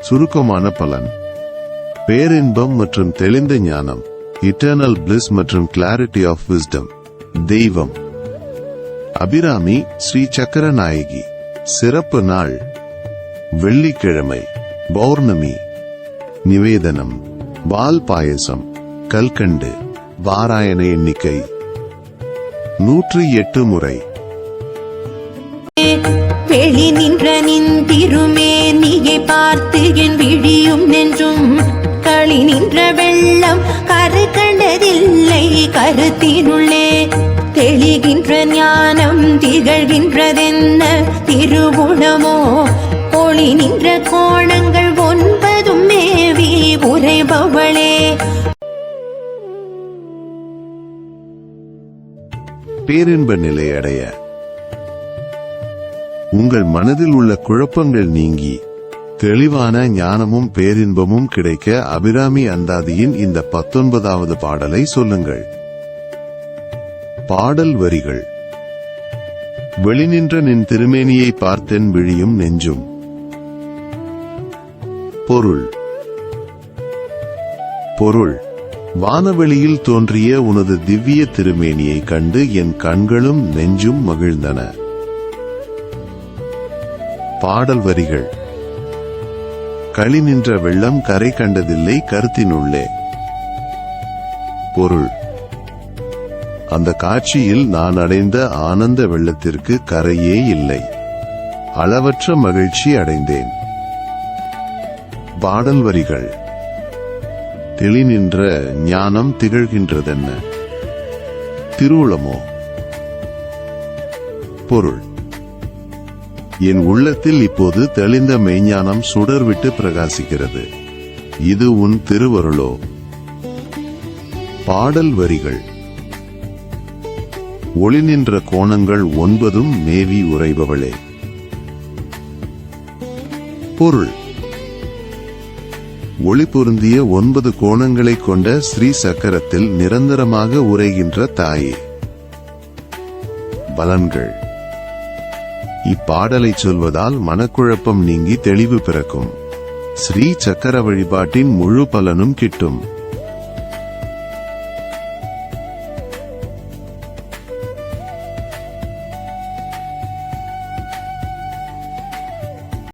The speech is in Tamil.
சுருக்கமான பலன்: பேரின்பம் மற்றும் தெளிந்த ஞானம், இட்டர்னல் பிளிஸ் மற்றும் கிளாரிட்டி ஆஃப் விஸ்டம். தெய்வம்: அபிராமி ஸ்ரீ சக்கரநாயகி. சிறப்பு நாள்: வெள்ளிக்கிழமை, பௌர்ணமி. நிவேதனம்: பால் பாயசம், கல்கண்டு. பாராயண எண்ணிக்கை 108 முறை. வெளி நின்ற நின் திருமேனியை பார்த்து என் விழியும் நெஞ்சும் களி நின்ற வெள்ளம் கரை கண்டதில்லை கருத்தினுள்ளே. தெளிகின்ற ஞானம் திகழ்கின்றதென்ன திருவுணமோ, ஒளி நின்ற கோணங்கள் 9 மேவி உரைபவளே. பேரின்ப நிலை அடைய உங்கள் மனதில் உள்ள குழப்பங்கள் நீங்கி தெளிவான ஞானமும் பேரின்பமும் கிடைக்க அபிராமி அந்தாதியின் இந்த 19வது பாடலை சொல்லுங்கள். பாடல் வரிகள்: வெளிநின்ற நின் திருமேனியை பார்த்தென் விழியும் நெஞ்சும். பொருள்: வானவெளியில் தோன்றிய உனது திவ்ய திருமேனியை கண்டு என் கண்களும் நெஞ்சும் மகிழ்ந்தன. பாடல் வரிகள்: களி நின்ற வெள்ளம் கரை கண்டதில்லை கருத்தினுள்ளே. பொருள்: அந்த காட்சியில் நான் அடைந்த ஆனந்த வெள்ளத்திற்கு கரையே இல்லை. அளவற்ற மகிழ்ச்சி அடைந்தேன். பாடல் வரிகள்: தெளி நின்ற ஞானம் திகழ்கின்றதென்ன திருவுளமோ. பொருள்: என் உள்ளத்தில் இப்போது தெளிந்த மெய்ஞானம் சுடர்விட்டு பிரகாசிக்கிறது. இது உன் திருவருளோ. பாடல் வரிகள்: ஒளி நின்ற கோணங்கள் 9 மேவி உரைபவளே. பொருள்: ஒளி பொருந்திய 9 கோணங்களை கொண்ட ஸ்ரீ சக்கரத்தில் நிரந்தரமாக உரைகின்ற தாயே. பலன்கள்: இப்பாடலை சொல்வதால் மனக்குழப்பம் நீங்கி தெளிவு பிறக்கும். ஸ்ரீ சக்கர வழிபாட்டின் முழு பலனும் கிட்டும்.